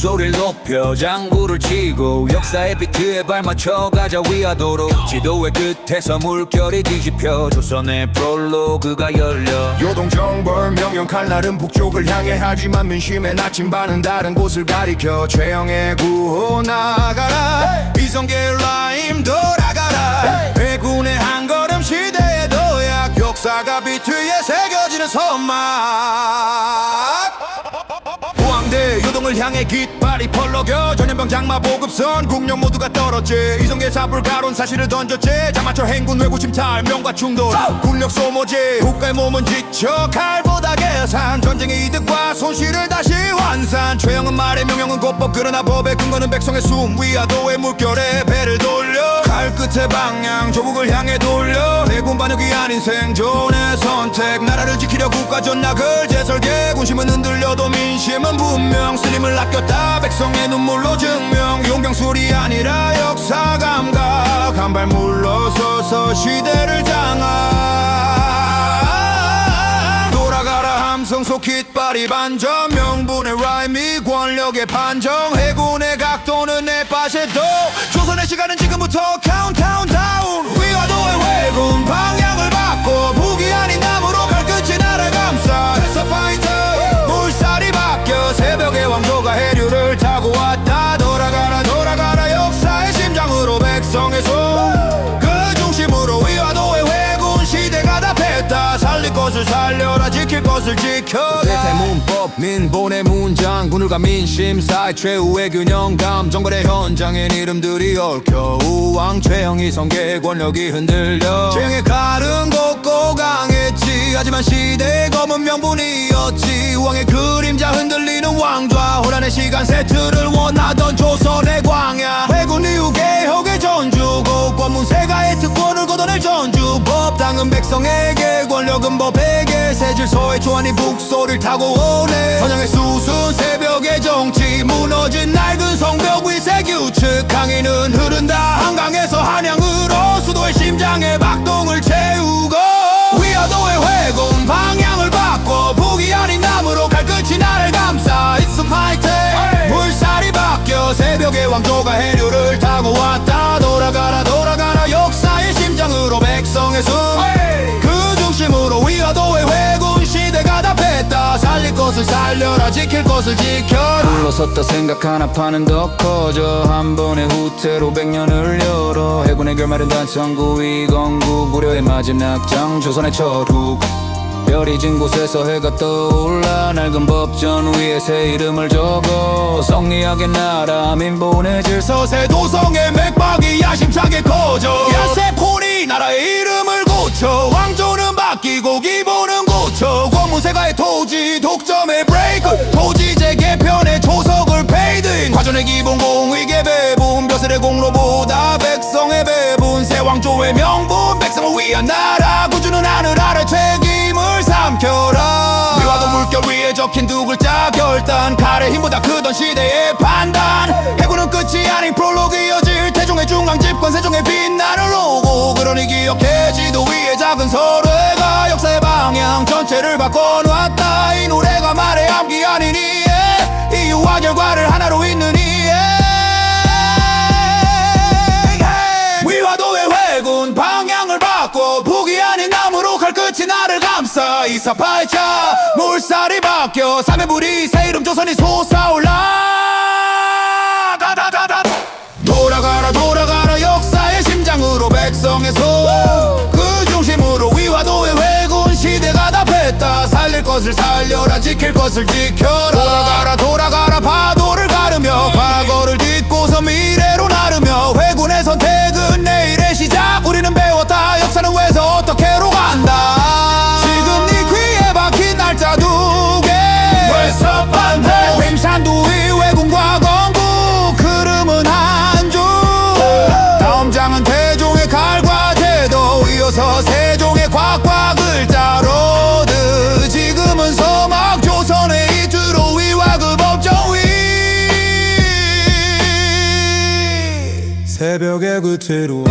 목소리를 높여 장구를 치고 역사의 비트에 발맞춰 가자 위화도로. 지도의 끝에서 물결이 뒤집혀 조선의 프롤로그가 열려. 요동정벌 명령 칼날은 북쪽을 향해 하지만 민심의 나침반은 다른 곳을 가리켜. 최영의 구호 나가라 이성계 라임 돌아가라. 회군의 한 걸음 시대의 도약 역사가 비트에 새겨지는 선막. 포항대 요동을 향해 깃발이 펄럭여. 전염병 장마 보급선 국력 모두가 떨었지. 이성계 사불 가론 사실을 던졌지. 자마초 행군 외구 침탈 명과 충돌 군력 소모지. 국가의 몸은 지쳐 칼보다 계산. 전쟁의 이득과 손실을 다시 환산. 최영은 말에 명령은 곧법 그러나 법의 근거는 백성의 숨. 위화도의 물결에 배를 돌려 칼 끝의 방향 조국을 향해 돌려. 해군 반역이 아닌 생존의 선택. 나라를 지키려 국가 전략을 재설계. 군심은 흔들려도 민심은 분명. 스님을 아꼈다 백성의 눈물로 증명. 용병술이 아니라 역사 감각. 한 발 물러서서 시대를 장악. 돌아가라 함성 속 깃발이 반전. 명분의 라임이 권력의 판정. 해군의 각도는 내 빠세도. 조선의 시간은 지금부터 카운트다운. 위화도의 회군 방향을 바꿔. 북이 아닌 남으로 칼끝이 나를 감싸. 됐어 파이터 물살이 바뀌어. 새벽의 왕조가 해류를 타고 왔다. 돌아가라 돌아가라 역사의 심장으로 백성의 손. 그 중심으로 위화도의 회군 시대가 답했다. 살릴 것을 살려라 지킬 것을 지켜라. 대태문법 민본의 문장 군을과 민심 사이 최후의 균형. 감정거래 현장엔 이름들이 얽혀. 우왕 최영 이성계의 권력이 흔들려. 최영의 칼은 곱고 강했지. 하지만 시대의 검은 명분이었지. 우왕의 그림자 흔들리는 왕좌. 혼란의 시간 세트를 원하던 조선의 광야. 회군 이후 개혁의 전주고 권문세가의 특권을 걷어낼 전주법. 당은 백성에게 권력은 법에게. 새 질서의 조한이 북소를 타고 오네. 선양의 수순 새벽의 정치. 무너진 낡은 성벽 위세 규칙. 강인은 흐른다 한강에서 한양으로. 수도의 심장에 박동을 채우고. 위화도의 회군 방향을 바꿔. 북이 아닌 남으로 칼끝이 나를 감싸. It's a fighting 물살이 바뀌어. 새벽의 왕조가 해류를 타고 왔다. 돌아가라 돌아가라 역사의 심장으로 백성의 숨. 그 중심으로 위화도의 회군 시대가 답했다. 살릴 것을 살려라 지킬 것을 지켜라. 물러섰다 생각하나 파는 더 커져. 한 번의 후퇴로 100년을 열어. 해군의 결말은 단천구 위건국. 무료의 마지막 장 조선의 철국. 별이 진 곳에서 해가 떠올라. 낡은 법전 위에 새 이름을 적어. 성리학의 나라 민본의 질서. 새 도성의 맥박이 야심차게 커져. 야세포리 나라의 이름을 고쳐. 왕조는 바뀌고 기본은 고쳐. 권문세가의 토지 독점의 브레이크. 토지 재개편의 초석을 페이드인. 과전의 기본 공익의 배분. 벼슬의 공로보다 백성의 배분. 새 왕조의 명분 백성을 위한 나라. 구주는 하늘 아래 책임을 삼켜라. 위화도 물결 위에 적힌 두 글자 결단. 칼의 힘보다 크던 시대의 판단. 해군은 끝이 아닌 프롤로그 이어질. 태종의 중앙 집권 세종의 빛나는 로고. 그러니 기억해 지도 위에 작은 서래가 역사의 방향 전체를 바꿔놨다. 이 노래가 말의 암기 아닌 이해. 이유와 결과를 하나로 잇는 이해. 위화도의 회군 방향을 바꿔. 북이 아닌 남으로 칼끝이 나를 감싸. 이사팔자 물살이 바뀌어. 삼의 불이 새 이름 조선이 솟아올라. 돌아가라 돌아가라 역사의 심장으로 백성의 손. 그 중심으로 위화도의 회군 시대가 답했다. 살릴 것을 살려라 지킬 것을 지켜라. 돌아가라 돌아가라 파도를 가르며. 과거를 딛고서 미래로 나르며. 회군의 선택은 내일의 시작. 우리는 배웠다 역사는 왜서 어떻게로 간다. 지금 네 귀에 박힌 날짜 두 개. 벌써 반대 횡산도 위 회군과 건국. 흐름은 한주. 다음 장은 태종의 칼과 제도. 이어서 세종의 곽과 글자 로드. 지금은 서막 조선의 이주로. 위와 그 법정 위. 새벽의 끝으로.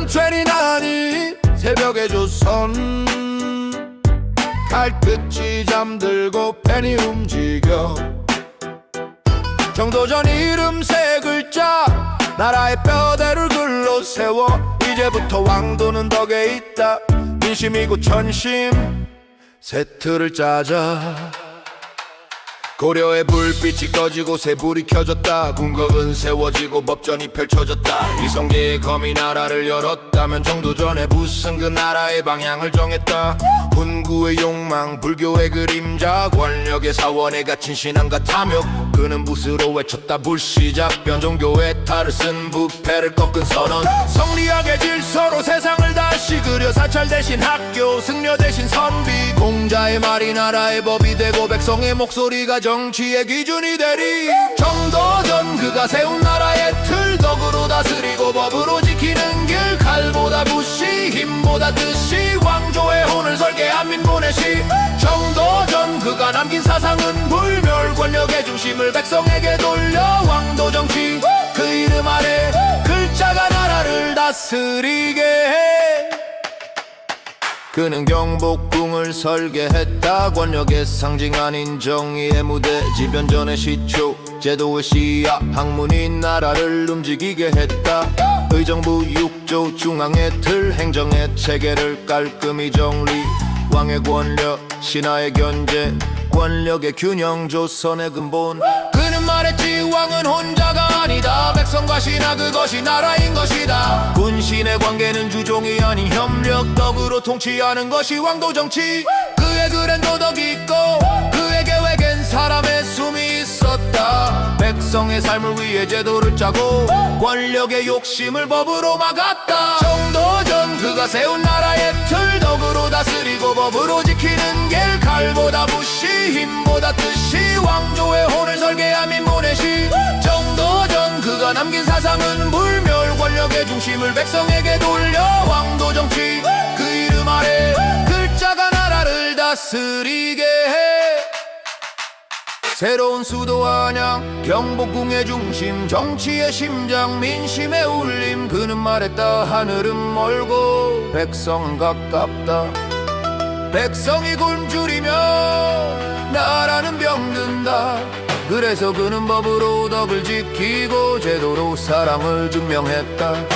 봄철이 나니 새벽의 조선 칼끝이 잠들고 펜이 움직여 정도전 이름 세 글자 나라의 뼈대를 글로 세워 이제부터 왕도는 덕에 있다 민심이고 천심 세트를 짜자 고려의 불빛이 꺼지고 새불이 켜졌다 궁극은 세워지고 법전이 펼쳐졌다 이성계의 검이 나라를 열었다면 정도전에 부승 그 나라의 방향을 정했다 훈구의 욕망 불교의 그림자 권력의 사원에 갇힌 신앙과 탐욕 그는 붓으로 외쳤다 불시작 변종교의 탈을 쓴 부패를 꺾은 선언 성리학의 질서로 세상을 다시 그려 사찰 대신 학교 승려 대신 선비 공자의 말이 나라의 법이 되고 백성의 목소리가 정치의 기준이 되리 정도전 그가 세운 나라의 틀 덕으로 다스리고 법으로 지키는 길 칼보다 붓이 힘보다 뜻이 왕조의 혼을 설계한 민본의 시 정도전 그가 남긴 사상은 불멸 권력의 중심을 백성에게 돌려 왕도 정치 그 이름 아래 글자가 나라를 다스리게 해 그는 경복궁을 설계했다 권력의 상징 아닌 정의의 무대 지변전의 시초 제도의 시야 학문이 나라를 움직이게 했다 의정부 6조 중앙의 틀 행정의 체계를 깔끔히 정리 왕의 권력 신하의 견제 권력의 균형 조선의 근본 그는 말했지 왕은 혼자가 아니다 백성과 신하 그것이 나라인 것이다 군신의 관계는 주종이 아닌 협력 덕으로 통치하는 것이 왕도 정치 그의 글엔 도덕이 있고 그의 계획엔 사람의 숨이 있었다 백성의 삶을 위해 제도를 짜고 권력의 욕심을 법으로 막았다 정도전 그가 세운 나라의 틀 덕으로 다스리고 법으로 지키는 길 칼보다 붓이 힘보다 뜻이 왕조의 혼을 설계한 민본의 시 정도전 그가 남긴 사상은 불멸 권력의 중심을 백성에게 돌려 왕도 정치 그 이름 아래 글자가 나라를 다스리게 해 새로운 수도 안양 경복궁의 중심 정치의 심장 민심의 울림 그는 말했다 하늘은 멀고 백성은 가깝다 백성이 굶주리면 나라는 병든다 그래서 그는 법으로 덕을 지키고 제도로 사랑을 증명했다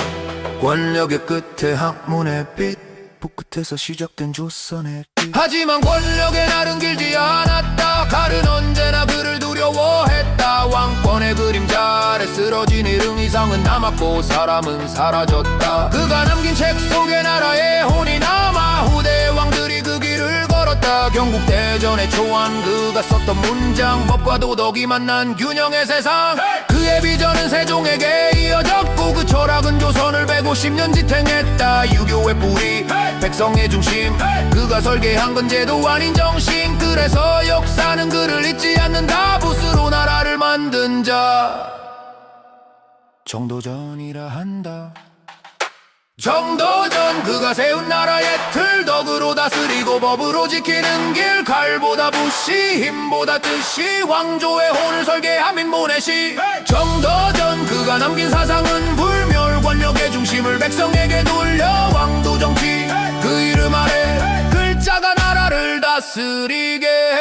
권력의 끝에 학문의 빛 북끝에서 시작된 조선의 길 하지만 권력의 날은 길지 않았다 칼은 언제나 그를 두려워했다 왕권의 그림자 아래 쓰러진 이름 이상은 남았고 사람은 사라졌다 그가 남긴 책 속에 나라의 혼이 남아 후대의 왕들이 그 길을 걸었다 경국대전의 초안 그가 썼던 문장 법과 도덕이 만난 균형의 세상 그의 비전은 세종에게 이어졌고 그 철학은 조선을 150년 지탱했다 유교의 뿌리 백성의 중심 그가 설계한 건 제도 아닌 정신 그래서 역사는 그를 잊지 않는다 붓으로 나라를 만든 자 정도전이라 한다 정도전 그가 세운 나라의 틀 덕으로 다스리고 법으로 지키는 길 칼보다 붓이 힘보다 뜻이 왕조의 혼을 설계한 민본의 시 정도전 그가 남긴 사상은 불멸 권력의 중심을 백성에게 돌려 왕도 정치 그 이름 아래 글자가 나라를 다스리게 해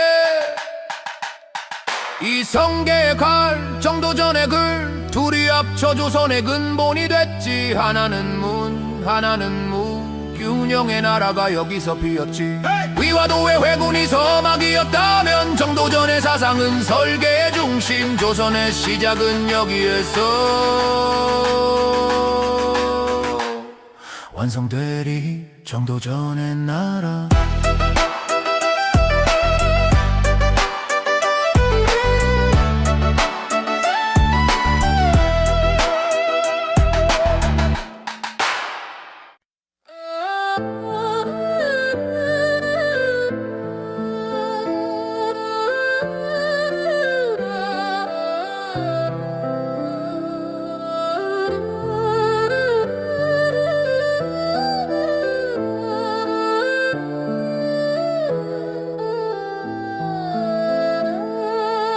이성계의 칼 정도전의 글 둘이 합쳐 조선의 근본이 됐지 하나는 문 하나는 무 균형의 나라가 여기서 피었지 위와 도의 회군이 서막이었다면 정도전의 사상은 설계의 중심 조선의 시작은 여기에서 완성되리 정도전의 나라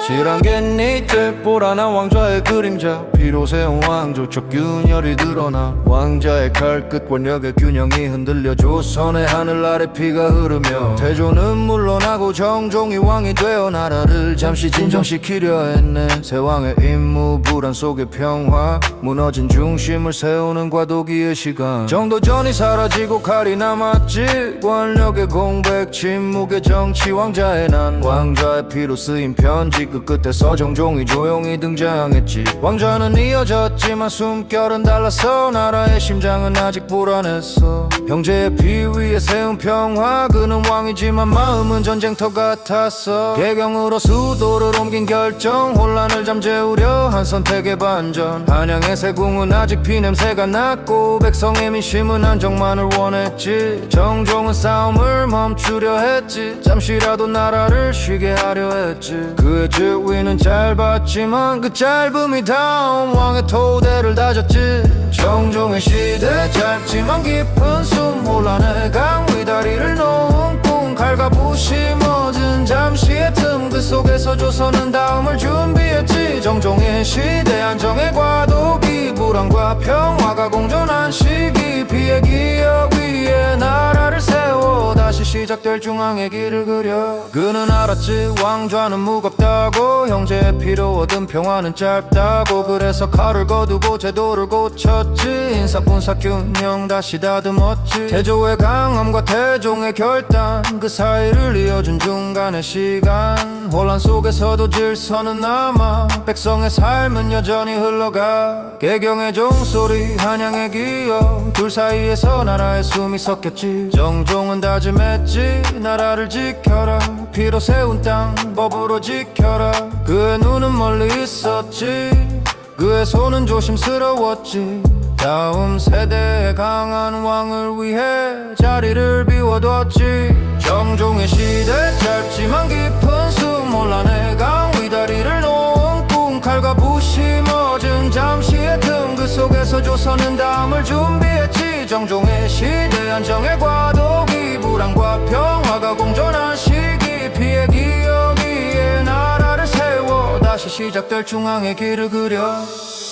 실한 갯잎들 뽀란한 왕좌의 그림자 피로 세운 왕조적 균열이 드러나 왕자의 칼끝 권력의 균형이 흔들려 조선의 하늘 아래 피가 흐르며 태조는 물러나고 정종이 왕이 되어 나라를 잠시 진정시키려 했네 세왕의 임무 불안 속의 평화 무너진 중심을 세우는 과도기의 시간 정도전이 사라지고 칼이 남았지 권력의 공백 침묵의 정치 왕자의 난 왕좌의 피로 쓰인 편지 그 끝에서 정종이 조용히 등장했지 왕좌는 이어졌지만 숨결은 달랐어 나라의 심장은 아직 불안했어 형제의 피 위에 세운 평화 그는 왕이지만 마음은 전쟁터 같았어 개경으로 수도를 옮긴 결정 혼란을 잠재우려 한 선택의 반전 한양의 세궁은 아직 피냄새가 났고 백성의 민심은 안정만을 원했지 정종은 싸움을 멈추려 했지 잠시라도 나라를 쉬게 하려 했지 그의 즉위는 짧았지만 그 짧음이 다음 왕의 토대를 다졌지 정종의 시대 짧지만 깊은 숨 혼란의 강 위다리를 놓은 꿈 칼과 붓이 멎은 잠시의 틈 그 속에서 조선은 다음을 준비했지 정종의 시대 안정의 과도기 불안과 평화가 공존한 시기 피의 기억 위에 나라를 세워 다시 시작될 중앙의 길을 그려 그는 알았지 왕좌는 무겁다고 형제의 피로 얻은 평화는 짧다고 그래서 칼을 거두고 제도를 고쳤지 인사분사 균형 다시 다듬었지 태조의 강함과 태종의 결단 그 사이를 이어준 중간의 시간 혼란 속에서도 질서는 남아 백성의 삶은 여전히 흘러가 개경의 종소리 한양의 기억 둘 사이에서 나라의 숨이 섞였지 정종은 다짐했지 나라를 지켜라 피로 세운 땅 법으로 지켜라 그의 눈은 멀리 있었지 그의 손은 조심스러웠지 다음 세대의 강한 왕을 위해 자리를 비워뒀지 정종의 시대 짧지만 깊은 숨 혼란의 강 위다리를 놓은 꿈 칼과 붓이 멎은 잠시의 틈 그 속에서 조선은 다음을 준비했지 정종의 시대 안정의 과도기 불안과 평화가 공존한 시기 피의 기억 위에 나라를 세워 다시 시작될 중앙의 길을 그려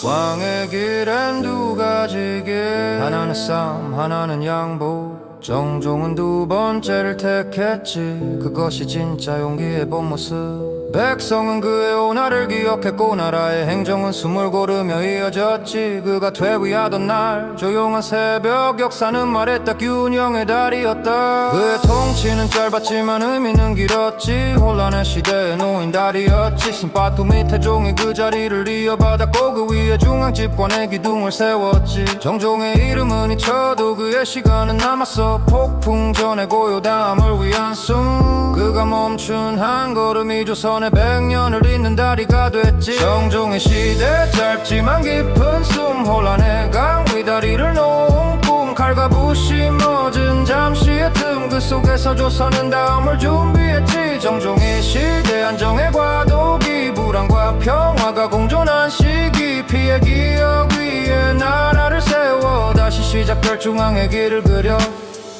왕의 길엔 두 가지 길 하나는 싸움 하나는 양보 정종은 두 번째를 택했지 그것이 진짜 용기의 본 모습 백성은 그의 온화를 기억했고 나라의 행정은 숨을 고르며 이어졌지 그가 퇴위하던 날 조용한 새벽 역사는 말했다 균형의 달이었다 그의 통치는 짧았지만 의미는 길었지 혼란의 시대에 놓인 달이었지 신바투 밑에 종이 그 자리를 이어받았고 그 위에 중앙 집권의 기둥을 세웠지 정종의 이름은 잊혀도 그의 시간은 남았어 폭풍 전의 고요담을 위한 숨 그가 멈춘 한 걸음이 조선의 100년을 잇는 다리가 됐지 정종의 시대 짧지만 깊은 숨 혼란의 강 위다리를 놓은 꿈 칼과 붓이 멎은 잠시의 틈 그 속에서 조선은 다음을 준비했지 정종의 시대 안정의 과도기 불안과 평화가 공존한 시기 피의 기억 위에 나라를 세워 다시 시작될 중앙의 길을 그려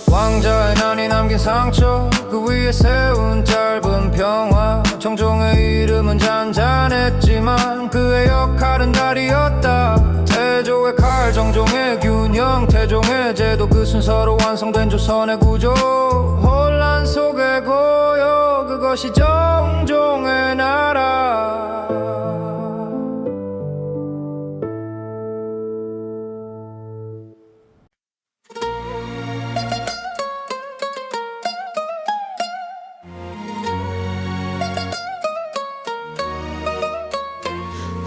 왕자의 난이 남긴 상처 그 위에 세운 짧은 평화 정종의 이름은 잔잔했지만 그의 역할은 달이었다 태조의 칼 정종의 균형 태종의 제도 그 순서로 완성된 조선의 구조 혼란 속의 고요 그것이 정종의 나라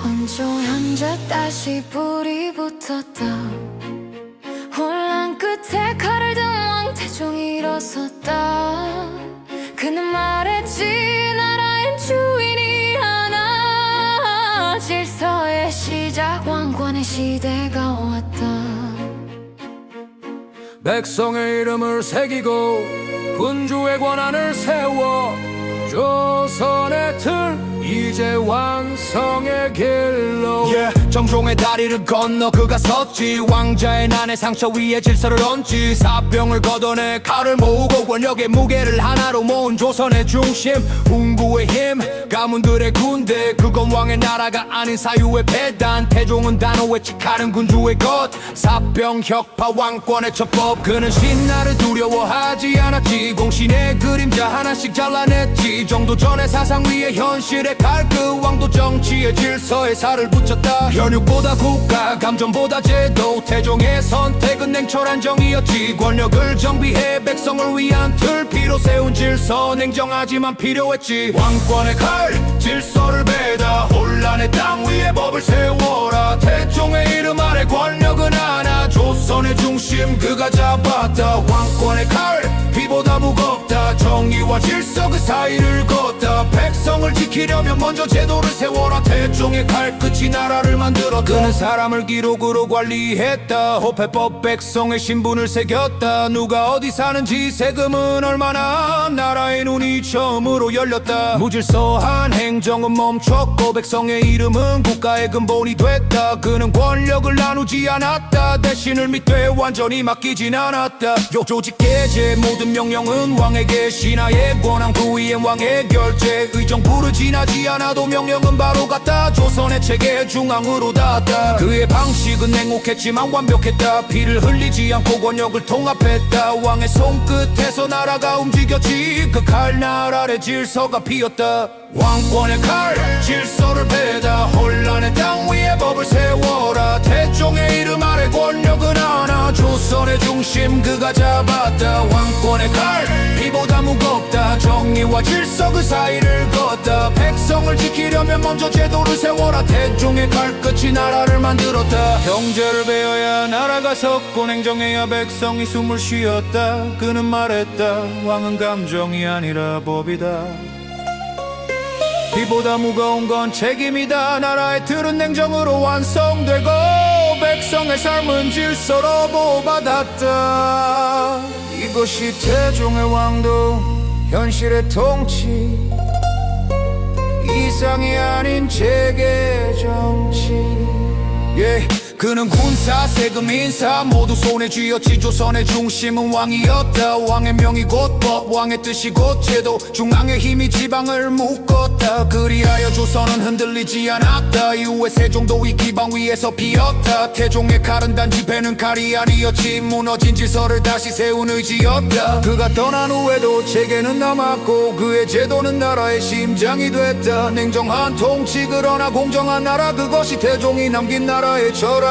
원조 현재 다시 불이 붙었다 혼란 끝에 칼을 든 왕태종이 일어섰다 그는 말했지 나라엔 주인이 하나 질서의 시작 왕권의 시대가 왔다 백성의 이름을 새기고 군주의 권한을 세워 조선의 틀 이제 완성의 길로 정종의 다리를 건너 그가 섰지. 왕자의 난의 상처 위에 질서를 얹지. 사병을 걷어내 칼을 모으고 권력의 무게를 하나로 모은 조선의 중심. 훈구의 힘 가문들의 군대, 그건 왕의 나라가 아닌 사유의 배단. 태종은 단호의 칼은 군주의 것. 사병 혁파 왕권의 첩법. 그는 신나를 두려워하지 않았지. 공신의 그림자 하나씩 잘라냈지. 정도 전의 사상 위에 현실의 칼, 그 왕도 정치의 질서에 살을 붙였다. 현육보다 국가, 감정보다 제도. 태종의 선택은 냉철한 정의였지. 권력을 정비해 백성을 위한 틀, 피로 세운 질서 냉정하지만 필요했지. 왕권의 칼, 질서를 베다. 혼란의 땅 위에 법을 세워라. 태종의 이름 아래 권력은 하나. 조선의 중심 그가 잡았다. 왕권의 칼, 피보다 무겁다. 정의와 질서 그 사이를 걷다. 백성을 지키려면 먼저 제도를 세워라. 태종의 칼끝이 나라를 만들었다. 그는 사람을 기록으로 관리했다. 호패법 백성의 신분을 새겼다. 누가 어디 사는지 세금은 얼마나, 나라의 눈이 처음으로 열렸다. 무질서한 행정은 멈췄고 백성의 이름은 국가의 근본이 됐다. 그는 권력을 나누지 않았다. 대신을 밑에 완전히 맡기진 않았다. 조직 계제 모든 명령은 왕에게. 신하의 권한 그 위엔 왕의 결제. 의정부를 지나지 않아도 명령은 바로 갔다. 조선의 체계 중앙으로 닿았다. 그의 방식은 냉혹했지만 완벽했다. 피를 흘리지 않고 권력을 통합했다. 왕의 손끝에서 나라가 움직였지. 그 칼날 아래 질서가 피었다. 왕권의 칼, 질서를 베다. 혼란의 땅 위에 법을 세워라. 태종의 이름 아래 권력은 하나. 조선의 중심 그가 잡았다. 왕권의 칼, 피보다 무겁다. 정의와 질서 그 사이를 걷다. 백성을 지키려면 먼저 제도를 세워라. 태종의 칼끝이 나라를 만들었다. 경제를 배워야 나라가 섰고 냉정해야 백성이 숨을 쉬었다. 그는 말했다. 왕은 감정이 아니라 법이다. 피보다 무거운 건 책임이다. 나라의 틀은 냉정으로 완성되고 백성의 삶은 질서로 보호받았다. 이것이 태종의 왕도, 현실의 통치, 이상이 아닌 체계 정치. 그는 군사, 세금, 인사 모두 손에 쥐었지. 조선의 중심은 왕이었다. 왕의 명이 곧 법, 왕의 뜻이 곧 제도. 중앙의 힘이 지방을 묶었다. 그리하여 조선은 흔들리지 않았다. 이후에 세종도 이 기방 위에서 피었다. 태종의 칼은 단지 베는 칼이 아니었지. 무너진 질서를 다시 세운 의지였다. 그가 떠난 후에도 체계는 남았고 그의 제도는 나라의 심장이 됐다. 냉정한 통치 그러나 공정한 나라, 그것이 태종이 남긴 나라의 철학이다.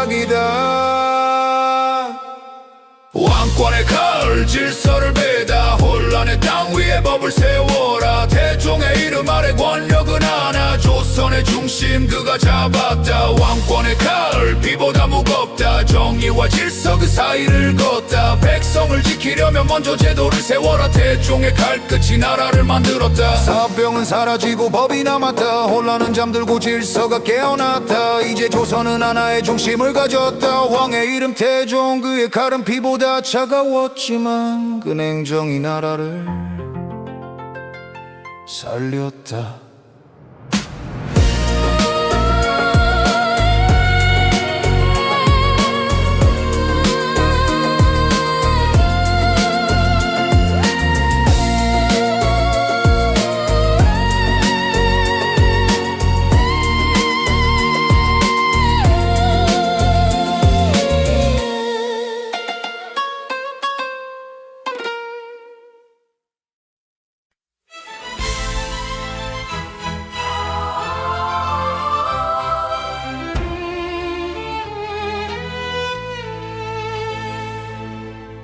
왕권의 칼, 질서를 베다. 혼란의 땅 위에 법을 세워라. 태종의 이름 아래 권력은 하나. 조선의 중심 그가 잡았다. 왕권의 칼, 피보다 무겁다. 정의와 질서 그 사이를 걷다. 백성을 지키려면 먼저 제도를 세워라. 태종의 칼끝이 나라를 만들었다. 사병은 사라지고 법이 남았다. 혼란은 잠들고 질서가 깨어났다. 이제 조선은 하나의 중심을 가졌다. 왕의 이름 태종, 그의 칼은 피보다 차가웠지만 그 냉정이 나라를 살렸다.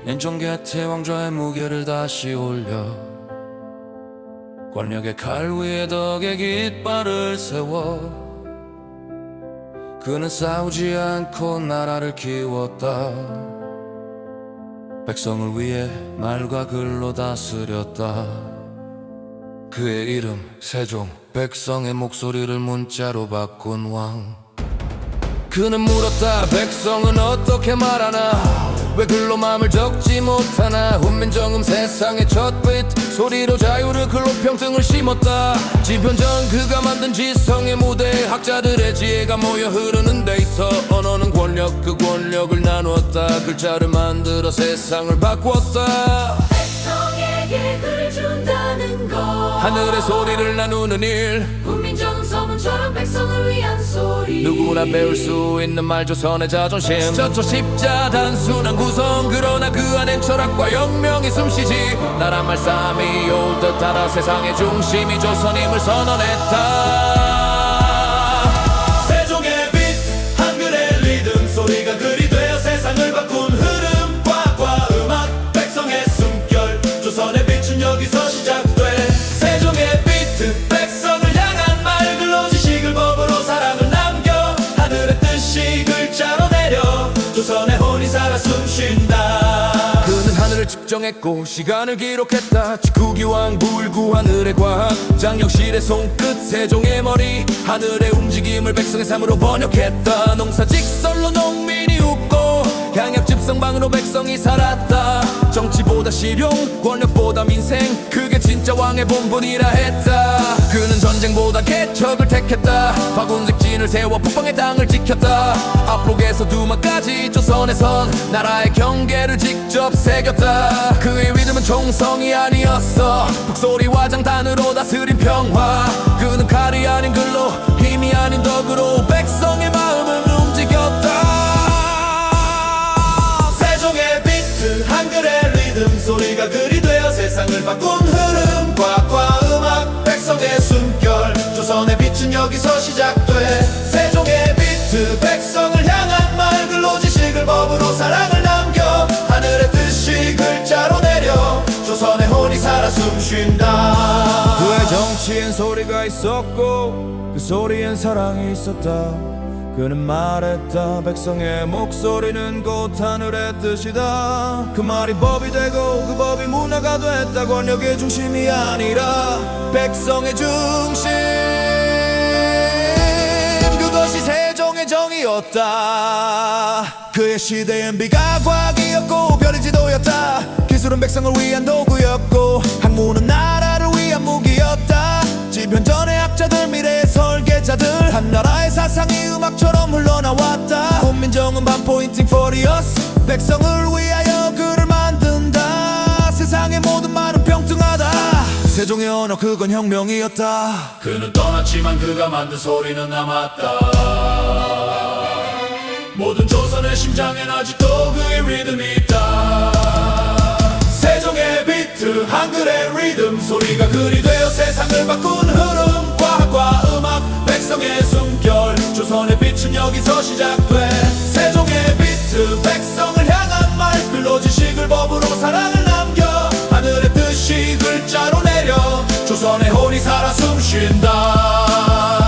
인종 곁에 왕좌의 무게를 다시 올려 권력의 칼 위에 덕의 깃발을 세워 그는 싸우지 않고 나라를 키웠다. 백성을 위해 말과 글로 다스렸다. 그의 이름 세종, 백성의 목소리를 문자로 바꾼 왕. 그는 물었다. 백성은 어떻게 말하나? 왜 글로 마음을 적지 못하나? 훈민정음 세상의 첫빛 소리로 자유를 글로 평등을 심었다. 지편전 그가 만든 지성의 무대, 학자들의 지혜가 모여 흐르는 데이터. 시대부터 언어는 권력, 그 권력을 나누었다. 글자를 만들어 세상을 바꾸었다. 백성에게 글을 준다는 것, 하늘의 소리를 나누는 일, 훈민정음 서문처럼 백성을 위한 소리. 누구나 배울 수 있는 말, 조선의 자존심. 저초 십자 단순한 구성, 그러나 그 안엔 철학과 혁명이 숨쉬지. 나라 말싸움이 올 듯하다. 세상의 중심이 조선임을 선언했다. 세종의 빛, 한글의 리듬, 소리가 글이 되어 세상을 바꾼 흐름. 과과 음악, 백성의 숨결, 조선의 빛은 여기서 시작돼. 세종의 비트, 백성을 향한 말, 글로 지식을 법으로 사랑을 남겨. 하늘의 뜻이 글자로 내려 조선의 혼이 살아 숨쉰다. 그는 하늘을 측정했고 시간을 기록했다. 지구기왕 불구 하늘의 과학, 장영실의 손끝, 세종의 머리, 하늘의 움직임을 백성의 삶으로 번역했다. 농사직설로 농민이 웃고 양약집성방으로 백성이 살았다. 정치보다 실용, 권력보다 민생, 그게 진짜 왕의 본분이라 했다. 그는 전쟁보다 개척을 택했다. 박운직진을 세워 북방의 땅을 지켰다. 앞록에서 두만까지 조선에선 나라의 경계를 직접 새겼다. 그의 리듬은 총성이 아니었어, 북소리와 장단으로 다스린 평화. 그는 칼이 아닌 글로, 힘이 아닌 덕으로 백성의 마음을 움직였다. 세종의 비트, 한글의 리듬, 소리가 글이 되어 세상을 바꾼 흐름. 과과 음악, 백성의 숨결, 조선의 빛은 여기서 시작돼. 세종의 비트, 백성을 향한 말, 글로 지식을 법으로 사랑을 남겨. 하늘의 뜻이 글자로 내려 조선의 혼이 살아 숨쉰다. 그의 정치엔 소리가 있었고 그 소리엔 사랑이 있었다. 그는 말했다. 백성의 목소리는 곧 하늘의 뜻이다. 그 말이 법이 되고 그 법이 문화가 됐다. 권력의 중심이 아니라 백성의 중심, 그것이 세종의 정의였다. 그의 시대엔 비가 과학이었고 별이 지도였다. 기술은 백성을 위한 도구였고 학문은 나라를 위한 무기였다. 지변전의 학자들, 미래의 설계자들, 한나라의 사상이 음악처럼 흘러나왔다. 훈민정음 반 포인팅 포리어스, 백성을 위하여 글을 만든다. 세상의 모든 말은 평등하다. 세종의 언어, 그건 혁명이었다. 그는 떠났지만 그가 만든 소리는 남았다. 모든 조선의 심장엔 아직도 그의 리듬이 있다. 세종의 비트, 한글의 리듬, 소리가 글이 되어 세상을 바꾼 흐름. 과학과 음악, 백성의 숨결, 조선의 빛은 여기서 시작돼. 세종의 비트, 백성을 향한 말, 글로 지식을 법으로 사랑을 남겨. 하늘의 뜻이 글자로 내려 조선의 혼이 살아 숨쉰다.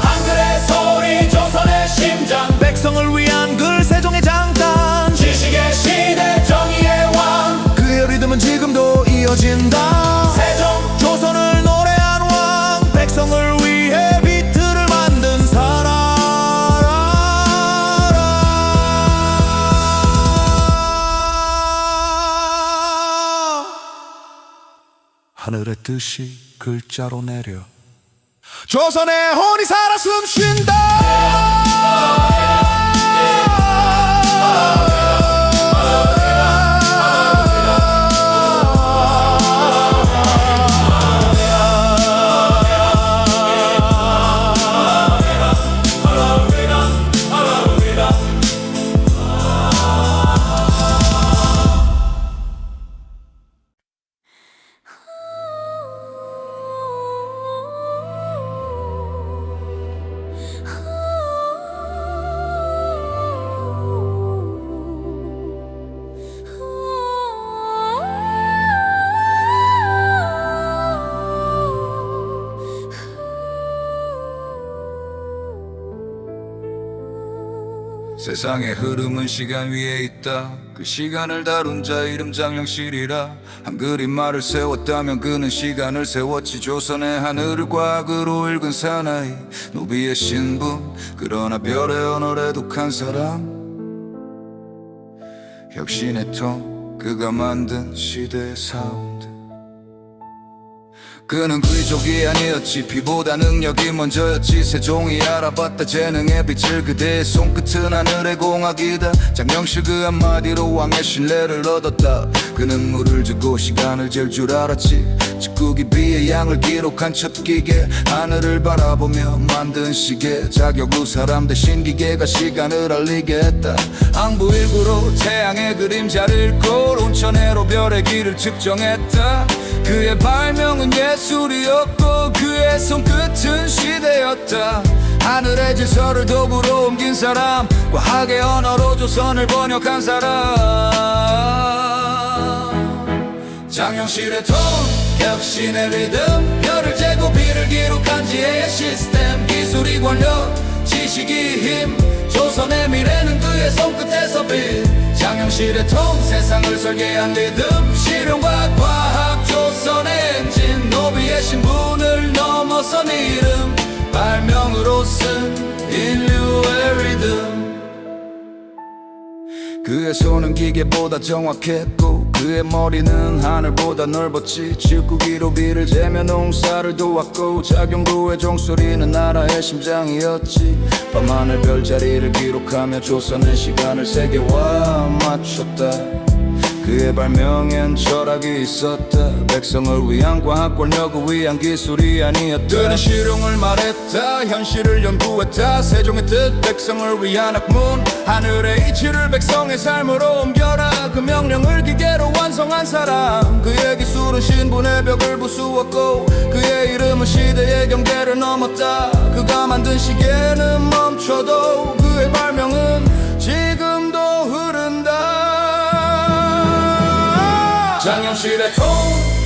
한글의 소리, 조선의 심장, 백성을 위한 글, 세종의 장단, 지식의 시대, 정의의 왕. 그의 리듬은 지금도 이어진다. 세종, 조선을 노래한 왕, 백성을 위해 비트를 만든 사람. 하늘의 뜻이 글자로 내려 조선의 혼이 살아 숨쉰다. 세상의 흐름은 시간 위에 있다. 그 시간을 다룬 자 이름 장영실이라. 한글이 말을 세웠다면 그는 시간을 세웠지. 조선의 하늘을 과학으로 읽은 사나이, 노비의 신분, 그러나 별의 언어를 독한 사람. 혁신의 톤, 그가 만든 시대의 사운드. 그는 귀족이 아니었지 피보다 능력이 먼저였지 세종이 알아봤다 재능의 빛을 그대의 손끝은 하늘의 공학이다 장영실 그 한마디로 왕의 신뢰를 얻었다 그는 물을 주고 시간을 잴 줄 알았지 직국이 비의 양을 기록한 첫 기계 하늘을 바라보며 만든 시계 자격 후 사람 대신 기계가 시간을 알리게 했다 항부일구로 태양의 그림자를 읽고 온천해로 별의 길을 측정했다 그의 발명은 예술이었고 그의 손끝은 시대였다 하늘의 질서를 도구로 옮긴 사람 과학의 언어로 조선을 번역한 사람 장영실의 톤 혁신의 리듬 별을 재고 비를 기록한 지혜의 시스템 기술이 권력 지식이 힘 조선의 미래는 그의 손끝에서 빛 장영실의 통 세상을 설계한 리듬 실용과 과학 조선의 엔진 노비의 신분을 넘어선 이름 발명으로 쓴 인류의 리듬 그의 손은 기계보다 정확했고 그의 머리는 하늘보다 넓었지 질구기로 비를 재며 농사를 도왔고 작용구의 종소리는 나라의 심장이었지 밤하늘 별자리를 기록하며 조선의 시간을 세계와 맞췄다 그의 발명엔 철학이 있었다 백성을 위한 과학 권력을 위한 기술이 아니었다 그는 실용을 말했다 현실을 연구했다 세종의 뜻 백성을 위한 학문 하늘의 이치를 백성의 삶으로 옮겨라 그 명령을 기계로 완성한 사람 그의 기술은 신분의 벽을 부수었고 그의 이름은 시대의 경계를 넘었다 그가 만든 시계는 멈춰도 그의 발명은 지금도 흐른다 장영실의 통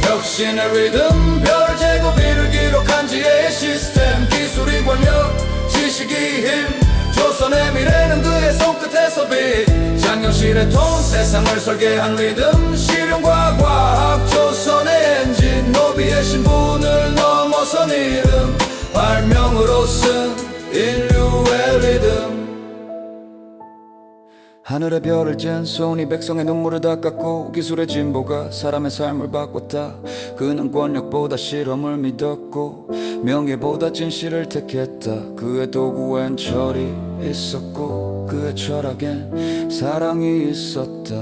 혁신의 리듬 별을 재고 비를 기록한 지혜의 시스템 기술이 권력 지식이 힘 조선의 미래는 그의 손끝에서 빛 장영실의 통 세상을 설계한 리듬 실용과 과학 조선의 엔진 노비의 신분을 넘어선 이름 발명으로 쓴 인류의 리듬 하늘의 별을 잰 손이 백성의 눈물을 닦았고 기술의 진보가 사람의 삶을 바꿨다 그는 권력보다 실험을 믿었고 명예보다 진실을 택했다 그의 도구엔 철이 있었고 그의 철학엔 사랑이 있었다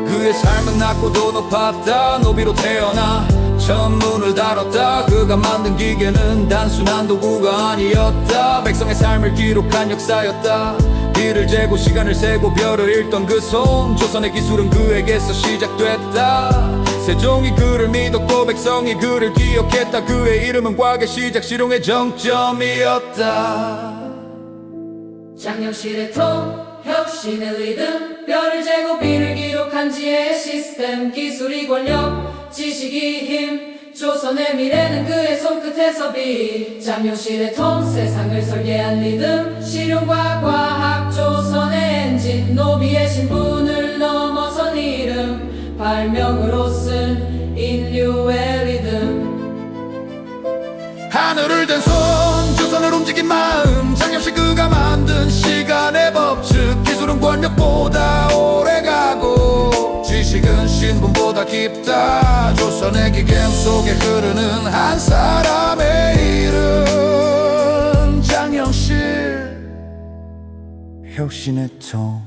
그의 삶은 낮고도 높았다 노비로 태어나 처음 문을 달았다 그가 만든 기계는 단순한 도구가 아니었다 백성의 삶을 기록한 역사였다 비를 재고 시간을 세고 별을 읽던 그 손 조선의 기술은 그에게서 시작됐다 세종이 그를 믿었고 백성이 그를 기억했다 그의 이름은 과학의 시작 실용의 정점이었다 장영실의 통 혁신의 리듬 별을 재고 비를 기록한 지혜의 시스템 기술이 권력 지식이 힘 조선의 미래는 그의 손끝에서 빛 장영실의 통 세상을 설계한 리듬 실용과 과학 조선의 엔진 노비의 신분을 넘어선 이름 발명으로 쓴 인류의 리듬 하늘을 댄 손 조선을 움직인 마음 장영실 그가 만든 시간의 법칙 기술은 권력보다 오래가고 지식은 신분보다 깊다 조선의 기계 속에 흐르는 한 사람의 이름 장영실 혁신의 통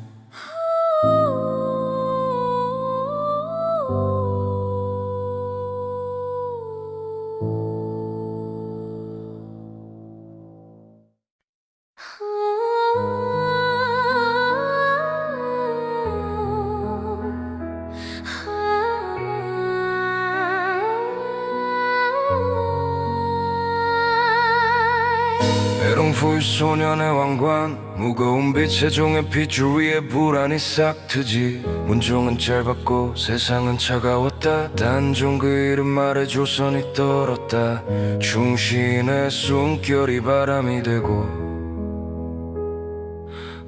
에롱푸이 소년의 왕관 무거운 빛의 종의 핏줄 위에 불안이 싹 트지 문종은 짧았고 세상은 차가웠다 단종 그 이름 말에 조선이 떨었다 충신의 숨결이 바람이 되고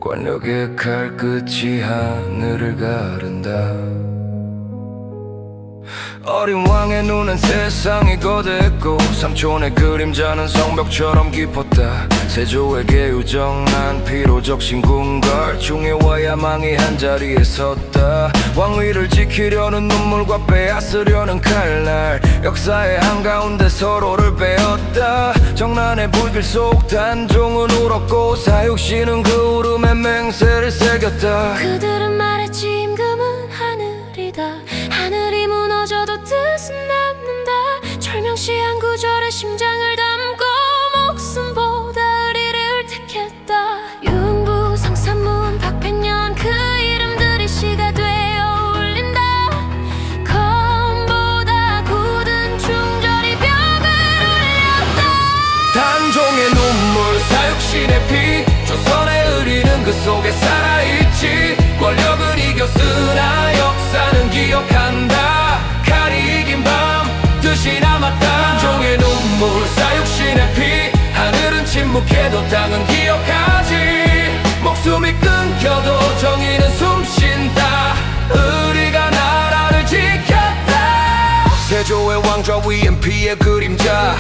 권력의 칼끝이 하늘을 가른다 어린 왕의 눈은 세상이 거대했고 삼촌의 그림자는 성벽처럼 깊었다. 세조에게 유정난 피로적 신군걸 중해와 야망이 한자리에 섰다. 왕위를 지키려는 눈물과 빼앗으려는 칼날 역사의 한가운데 서로를 베었다. 정난의 불길 속 단종은 울었고 사육신은 그 울음에 맹세를 새겼다. 그들은 말했지 임금은 하늘이다. 하늘이 무너져도 뜻은 남는다. 철명시 한 구절에 심장을 담고 목숨보다 의리를 택했다. 유흥부 성산문 박백년 그 이름들이 시가 되어 울린다. 검보다 굳은 충절이 벽을 울렸다. 단종의 눈물 사육신의 피 조선의 의리는 그 속에 살아있지. 권력은 이겼으나 역사는 기억한다. 칼이 이긴 밤 뜻이 남았다. 단종의 눈물 사육신의 피 하늘은 침묵해도 땅은 기억하지. 목숨이 끊겨도 정의는 숨쉰다. 의리가 나라를 지켰다. 세조의 왕좌 위엔 피의 그림자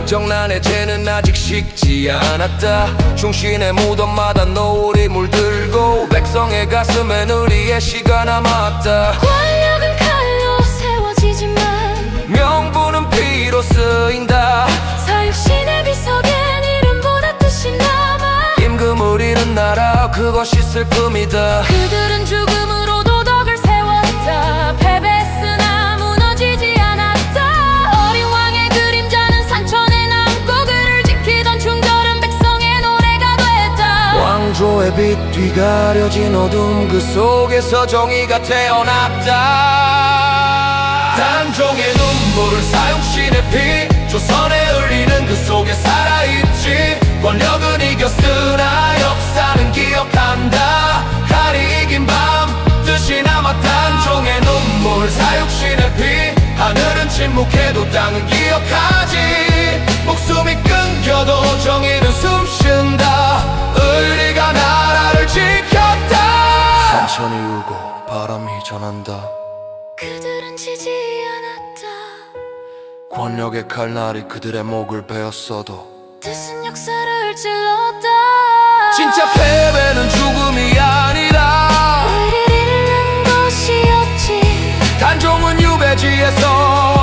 정난의 죄는 아직 식지 않았다. 충신의 무덤마다 노을이 물들고 백성의 가슴엔 의리의 시가 남았다. 권력은 칼로 세워지지만 명분은 피로 쓰인다. 사육신의 비석엔 이름보다 뜻이 남아. 임금을 잃은 나라 그것이 슬픔이다. 그들은 죽음으로 도덕을 세웠다. 패배했으나 무너지지 않았다. 어린 왕의 그림자는 산천에 남고 그를 지키던 충절은 백성의 노래가 됐다. 왕조의 빛 뒤가려진 어둠 그 속에서 정의가 태어났다. 단종의 눈물 사육신의 피 조선의 의리는 그 속에 살아있지. 권력은 이겼으나 역사는 기억한다. 칼이 이긴 밤 뜻이 남았다. 단종의 눈물 사육신의 피 하늘은 침묵해도 땅은 기억하지. 목숨이 끊겨도 정의는 숨쉰다. 의리가 나라를 지켰다. 산천이 울고 바람이 전한다. 그들은 지지 않았다. 권력의 칼날이 그들의 목을 베었어도 뜻은 역사를 찔렀다. 진짜 패배는 죽음이 아니라 의리를 잃는 것이었지. 단종은 유배지에서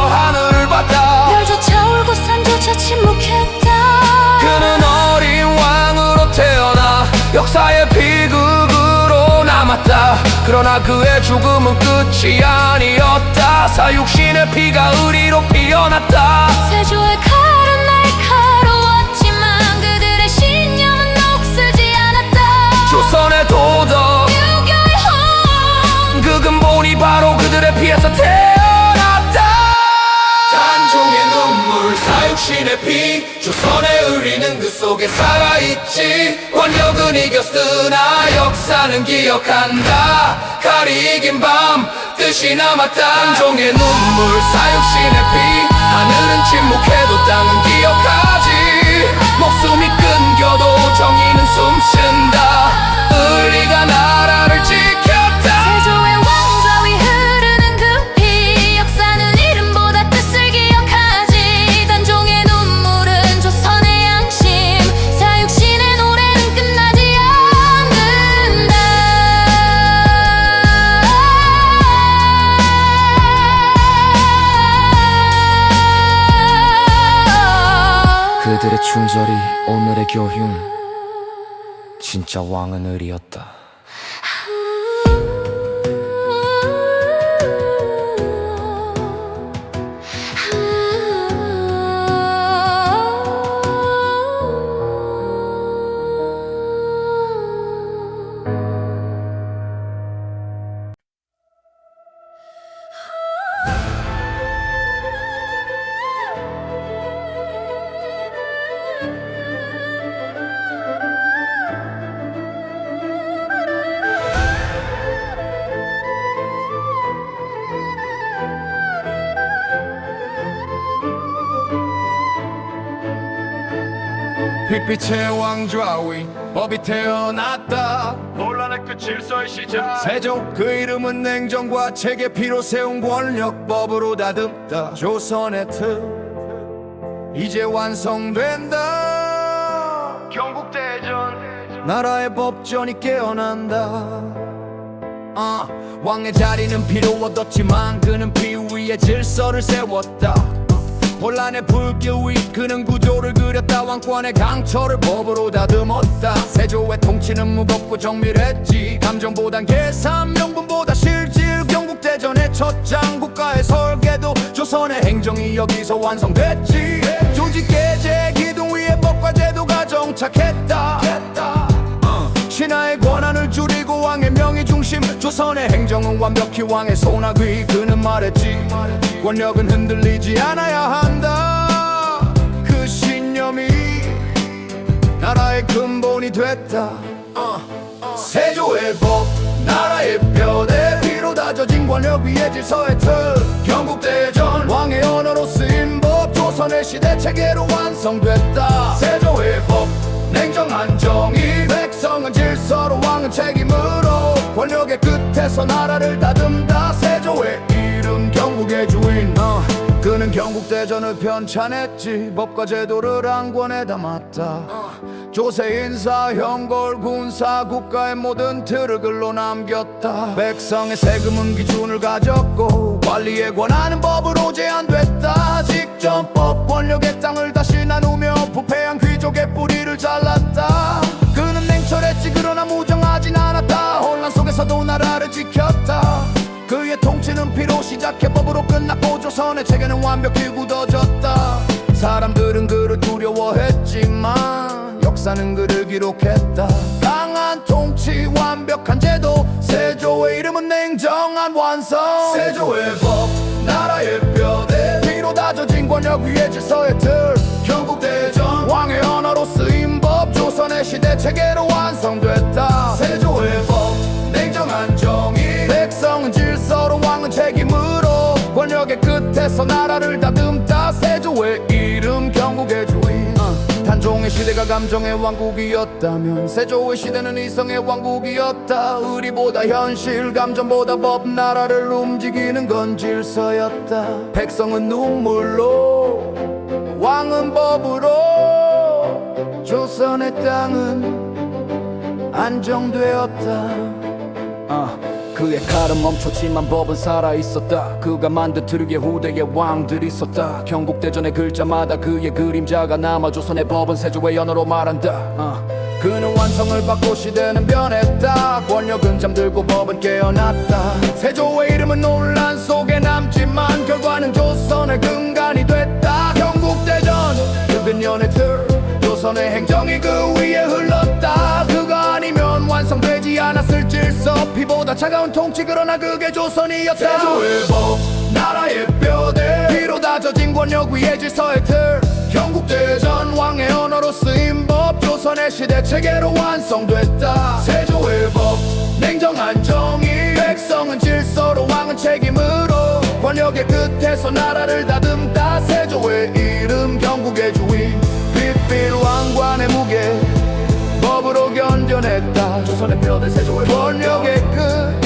하늘을 봤다. 별조차 울고 산조차 침묵했다. 그는 어린 왕으로 태어나 역사의 비극으로 남았다. 그러나 그의 죽음은 끝이 아니었다. 사육신의 피가 의리로 피어났다. 세조의 칼은 날카로웠지만 그들의 신념은 녹슬지 않았다. 조선의 도덕 유교의 혼 그 근본이 바로 그들의 피에서 태어났다. 단종의 눈물 사육신의 피 조선의 의리는 그 속에 살아있지. 권력은 이겼으나 역사는 기억한다. 칼이 이긴 밤 뜻이 남았다. 단종의 눈물 사육신의 피 하늘은 침묵해도 땅은 기억하지. 목숨이 끊겨도 정의는 숨쉰다. 의리가 나라를 지켰다. 세조의 왕좌 위 흐르는 그 피 역사는 이름보다 뜻을 기억하지. 단종의 눈물은 조선의 양심 사육신의 노래는 끝나지 않는다. 그들의 충절이 오늘의 교훈. 진짜 왕은 의리였다. 빛빛의 왕좌 위 법이 태어났다. 혼란의 끝 질서의 시작. 세조 그 이름은 냉정과 체계 피로 세운 권력 법으로 다듬다. 조선의 틀 이제 완성된다. 경국대전 나라의 법전이 깨어난다. 왕의 자리는 필요 얻었지만 그는 피 위에 질서를 세웠다. 혼란의 불길 위 그는 구조를 그렸다. 왕권의 강철을 법으로 다듬었다. 세조의 통치는 무겁고 정밀했지. 감정보단 계산 명분보다 실질. 경국대전의 첫장 국가의 설계도 조선의 행정이 여기서 완성됐지. 조직 계제 기둥 위에 법과 제도가 정착했다. 신하의 권한을 줄이고 왕의 명의 중심. 조선의 행정은 완벽히 왕의 손아귀. 그는 말했지 권력은 흔들리지 않아야 한다. 그 신념이 나라의 근본이 됐다. 세조의 법 나라의 뼈대 피로 다져진 권력 위에 질서의 틀. 경국대전 왕의 언어로 쓰인 법 조선의 시대 체계로 완성됐다. 세조의 법 냉정한 정의 백성은 질서로 왕은 책임으로 권력의 끝에서 나라를 다듬다. 세조의 이름 경국의 주인. 그는 경국대전을 편찬했지. 법과 제도를 한 권에 담았다. 조세 인사 형벌 군사 국가의 모든 틀을 글로 남겼다. 백성의 세금은 기준을 가졌고 관리의 권한은 법으로 제한됐다. 직전법 권력의 땅을 다시 나누며 부패한 귀족의 뿌리를 잘랐다. 그는 냉철했지 그러나 무정하진 않았다. 혼란 속에서도 나라를 지켰다. 그의 통치는 피로 시작해 법으로 끝났고 조선의 체계는 완벽히 굳어졌다. 사람들은 그를 두려워했지만 역사는 그를 기록했다. 강한 통치 완벽한 제도 세조의 이름은 냉정한 완성. 세조의 법 나라의 뼈대 피로 다져진 권력 위에 질서의 틀. 경국대전 왕의 언어로 쓰인 법 조선의 시대 체계로 완성됐다. 세조의 법 냉정한 정의 백성은 질서로 왕은 책임으로 권력의 끝에서 나라를 다듬다. 세조의 이름 경국의 주인. 단종의 시대가 감정의 왕국이었다면 세조의 시대는 이성의 왕국이었다. 의리보다 현실 감정보다 법 나라를 움직이는 건 질서였다. 백성은 눈물로 왕은 법으로 조선의 땅은 안정되었다. 그의 칼은 멈췄지만 법은 살아있었다. 그가 만든 트릭의 후대의 왕들이 있었다. 경국대전의 글자마다 그의 그림자가 남아 조선의 법은 세조의 언어로 말한다. 그는 완성을 받고 시대는 변했다. 권력은 잠들고 법은 깨어났다. 세조의 이름은 논란 속에 남지만 결과는 조선의 근간이 됐다. 경국대전 그 근년의 틀 조선의 행정이 그 위에 흘렀다. 그가 아니면 완성되지 않았을 질서 피보다 차가운 통치 그러나 그게 조선이었다. 세조의 법 나라의 뼈대 피로 다져진 권력 위에 질서의 틀. 경국대전 왕의 언어로 쓰인 법 조선의 시대 체계로 완성됐다. 세조의 법 냉정한 정의 백성은 질서로 왕은 책임으로 권력의 끝에서 나라를 다듬다. 세조의 이름 경국의 주인 빛빌 왕관의 무게 법으로 견뎌냈다. 조선의 뼈대 세조의 권력의 끝